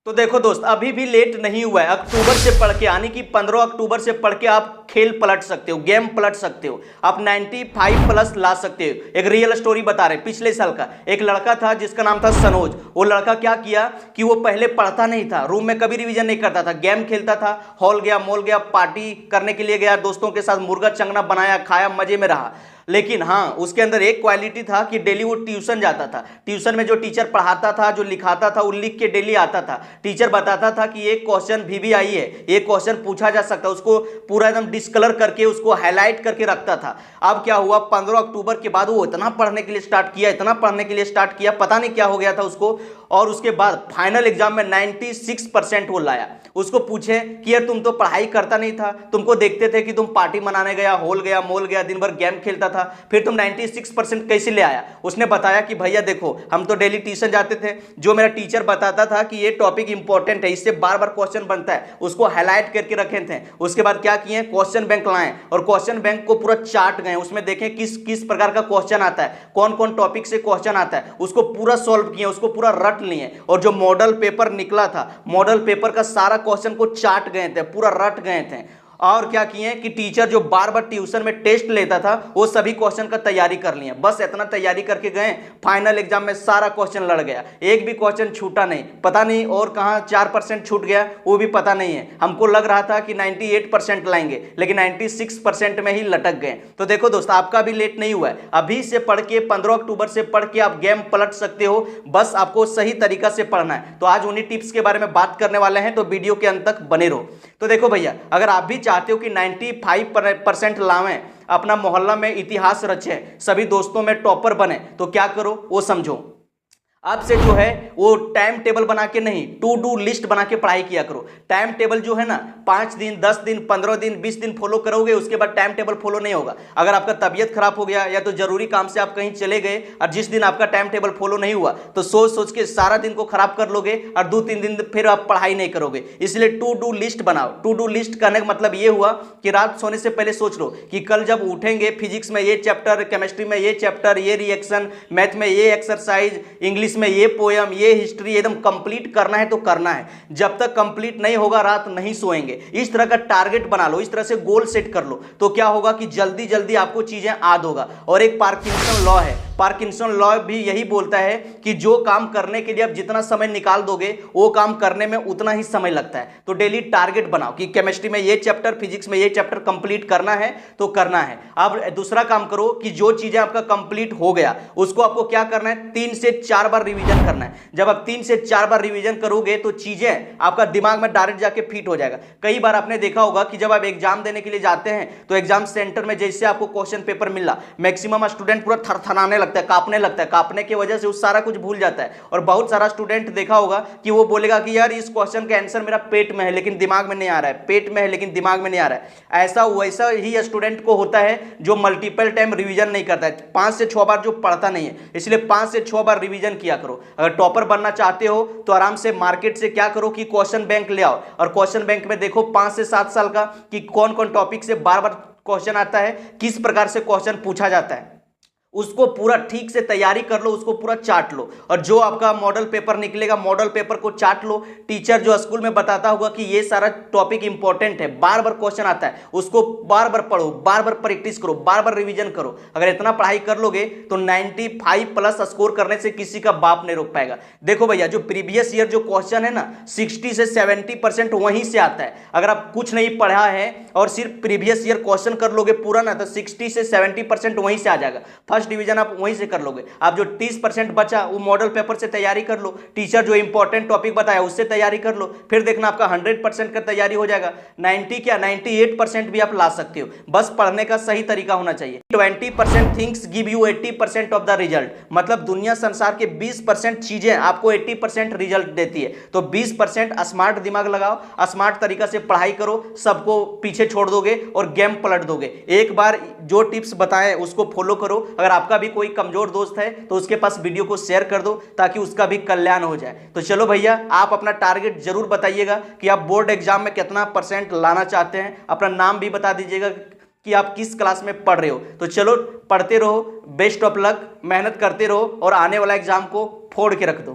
तो देखो दोस्त, अभी भी लेट नहीं हुआ है। अक्टूबर से पढ़ के, यानी कि 15 अक्टूबर से पढ़ के आप खेल पलट सकते हो, गेम पलट सकते हो, आप 95 प्लस ला सकते हो। एक रियल स्टोरी बता रहे, पिछले साल का एक लड़का था जिसका नाम था सनोज। वो लड़का क्या किया कि वो पहले पढ़ता नहीं था, रूम में कभी रिवीजन नहीं करता था, गेम खेलता था, हॉल गया, मॉल गया, पार्टी करने के लिए गया, दोस्तों के साथ मुर्गा चंगना बनाया, खाया, मजे में रहा। लेकिन हाँ, उसके अंदर एक क्वालिटी था कि डेली वो ट्यूशन जाता था। ट्यूशन में जो टीचर पढ़ाता था, जो लिखाता था, वो लिख के डेली आता था। टीचर बताता था कि एक क्वेश्चन भी आई है, एक क्वेश्चन पूछा जा सकता है, उसको पूरा एकदम डिस्कलर करके उसको हाईलाइट करके रखता था। अब क्या हुआ, 15 अक्टूबर के बाद वो इतना पढ़ने के लिए स्टार्ट किया, इतना पढ़ने के लिए स्टार्ट किया, पता नहीं क्या हो गया था उसको। और उसके बाद फाइनल एग्जाम में 96% वो लाया। उसको पूछे कि यार तुम तो पढ़ाई करता नहीं था, तुमको देखते थे कि तुम पार्टी मनाने गया, हॉल गया, मॉल गया, दिन भर गेम खेलता था, फिर तुम 96% कैसे ले आया। उसने बताया कि भैया देखो, हम तो डेली ट्यूशन जाते थे, जो मेरा टीचर बताता था कि ये टॉपिक इंपॉर्टेंट है, इससे बार बार क्वेश्चन बनता है, उसको हाईलाइट करके रखे थे। उसके बाद क्या किए, क्वेश्चन बैंक लाए और क्वेश्चन बैंक को पूरा चार्ट गए, उसमें देखें किस किस प्रकार का क्वेश्चन आता है, कौन कौन टॉपिक से क्वेश्चन आता है, उसको पूरा सॉल्व किए, उसको पूरा रट लिए। और जो मॉडल पेपर निकला था, मॉडल पेपर का सारा क्वेश्चन को चाट गए थे, पूरा रट गए थे। और क्या किए कि टीचर जो बार बार ट्यूशन में टेस्ट लेता था, वो सभी क्वेश्चन का तैयारी कर लिए। बस इतना तैयारी करके गए, फाइनल एग्जाम में सारा क्वेश्चन लड़ गया, एक भी क्वेश्चन छूटा नहीं। पता नहीं और कहां 4% छूट गया, वो भी पता नहीं है। हमको लग रहा था कि 98% लाएंगे, लेकिन 96% में ही लटक गए। तो देखो दोस्त, आपका भी लेट नहीं हुआ है। अभी से पढ़ के, 15 अक्टूबर से पढ़ के आप गेम पलट सकते हो, बस आपको सही तरीका से पढ़ना है। तो आज उन्हीं टिप्स के बारे में बात करने वाले हैं, तो वीडियो के अंत तक बने रहो। तो देखो भैया, अगर आप भी चाहते हो कि 95% लावें, अपना मोहल्ला में इतिहास रचें, सभी दोस्तों में टॉपर बने, तो क्या करो वो समझो। आपसे जो है वो टाइम टेबल बना के नहीं, टू डू लिस्ट बना के पढ़ाई किया करो। टाइम टेबल जो है ना, 5 दिन, 10 दिन, 15 दिन, 20 दिन फॉलो करोगे, उसके बाद टाइम टेबल फॉलो नहीं होगा। अगर आपका तबीयत खराब हो गया या तो जरूरी काम से आप कहीं चले गए, और जिस दिन आपका टाइम टेबल फॉलो नहीं हुआ, तो सोच सोच के सारा दिन को खराब कर लोगे, और 2-3 दिन फिर आप पढ़ाई नहीं करोगे। इसलिए टू डू लिस्ट बनाओ। टू डू लिस्ट करने का मतलब ये हुआ कि रात सोने से पहले सोच लो कि कल जब उठेंगे, फिजिक्स में ये चैप्टर, केमिस्ट्री में ये चैप्टर, ये रिएक्शन, मैथ में ये एक्सरसाइज, इंग्लिश में ये पोयम, ये हिस्ट्री एकदम कंप्लीट करना है तो करना है। जब तक कंप्लीट नहीं होगा रात नहीं सोएंगे। इस तरह का टारगेट बना लो, इस तरह से गोल सेट कर लो, तो क्या होगा कि जल्दी जल्दी आपको चीजें याद होगा। और एक पार्किंसन लॉ है, पार्किंसन लॉ भी यही बोलता है कि जो काम करने के लिए आप जितना समय निकाल दोगे, वो काम करने में उतना ही समय लगता है। तो डेली टारगेट बनाओ कि केमिस्ट्री में ये चैप्टर, फिजिक्स में ये चैप्टर कंप्लीट करना है तो करना है। अब दूसरा काम करो कि जो चीजें आपका कंप्लीट हो गया, उसको आपको क्या करना है, 3 से 4 बार रिवीजन करना है। जब आप 3 से 4 बार रिवीजन करोगे तो चीजें आपका दिमाग में डायरेक्ट जाके फिट हो जाएगा। कई बार आपने देखा होगा कि जब आप एग्जाम देने के लिए जाते हैं, तो एग्जाम सेंटर में जैसे आपको क्वेश्चन पेपर मिला, मैक्सिमम स्टूडेंट पूरा थरथराने लगता है, कांपने लगता है, कांपने की वजह से वो सारा कुछ भूल जाता है। और बहुत सारा स्टूडेंट देखा होगा कि वो बोलेगा कि यार इस क्वेश्चन का आंसर मेरा पेट में है लेकिन दिमाग में नहीं आ रहा है, पेट में है लेकिन दिमाग में नहीं आ रहा है। ऐसा वैसा ही स्टूडेंट को होता है जो मल्टीपल टाइम रिवीजन नहीं करता है, 5 से 6 बार जो पढ़ता नहीं है। इसलिए 5 से 6 बार रिवीजन किया करो। अगर टॉपर बनना चाहते हो तो आराम से मार्केट से क्या करो कि क्वेश्चन बैंक ले आओ, और क्वेश्चन बैंक में देखो 5 से 7 साल का कि कौन कौन टॉपिक से बार बार क्वेश्चन आता है, किस प्रकार से क्वेश्चन पूछा जाता है, उसको पूरा ठीक से तैयारी कर लो, उसको पूरा चाट लो। और जो आपका मॉडल पेपर निकलेगा, मॉडल पेपर को चाट लो। टीचर जो स्कूल में बताता होगा कि ये सारा टॉपिक इंपॉर्टेंट है, बार बार क्वेश्चन आता है, उसको बार बार पढ़ो, बार बार प्रैक्टिस करो, बार बार रिवीजन करो। अगर इतना पढ़ाई कर लोगे तो 95 प्लस स्कोर करने से किसी का बाप नहीं रोक पाएगा। देखो भैया, जो प्रीवियस ईयर जो क्वेश्चन है ना, 60 से 70% वहीं से आता है। अगर आप कुछ नहीं पढ़ा है और सिर्फ प्रीवियस ईयर क्वेश्चन कर लोगे पूरा ना, तो 60 से 70% वहीं से आ जाएगा। फर्स्ट डिवीजन आप वहीं से कर लोगे। आप जो 30% बचा वो मॉडल पेपर से तैयारी कर लो, टीचर जो इंपॉर्टेंट टॉपिक बताया उससे तैयारी कर लो, फिर देखना आपका 100% का तैयारी हो जाएगा। 90 क्या 98% भी आप ला सकते हो, बस पढ़ने का सही तरीका होना चाहिए। 20% things give you 80% of the result, मतलब दुनिया संसार के 20% चीजें आपको 80% रिजल्ट देती है। तो 20% स्मार्ट दिमाग लगाओ, स्मार्ट तरीका से पढ़ाई करो, सबको पीछे छोड़ दोगे और गेम पलट दोगे। एक बार जो टिप्स बताएं उसको फॉलो करो। अगर आपका भी कोई कमजोर दोस्त है तो उसके पास वीडियो को शेयर कर दो ताकि उसका भी कल्याण हो जाए। तो चलो भैया, आप अपना टारगेट जरूर बताइएगा कि आप बोर्ड एग्जाम में कितना % लाना चाहते हैं। अपना नाम भी बता दीजिएगा कि आप किस क्लास में पढ़ रहे हो। तो चलो पढ़ते रहो, बेस्ट ऑफ लक, मेहनत करते रहो और आने वाला एग्जाम को फोड़ के रख दो।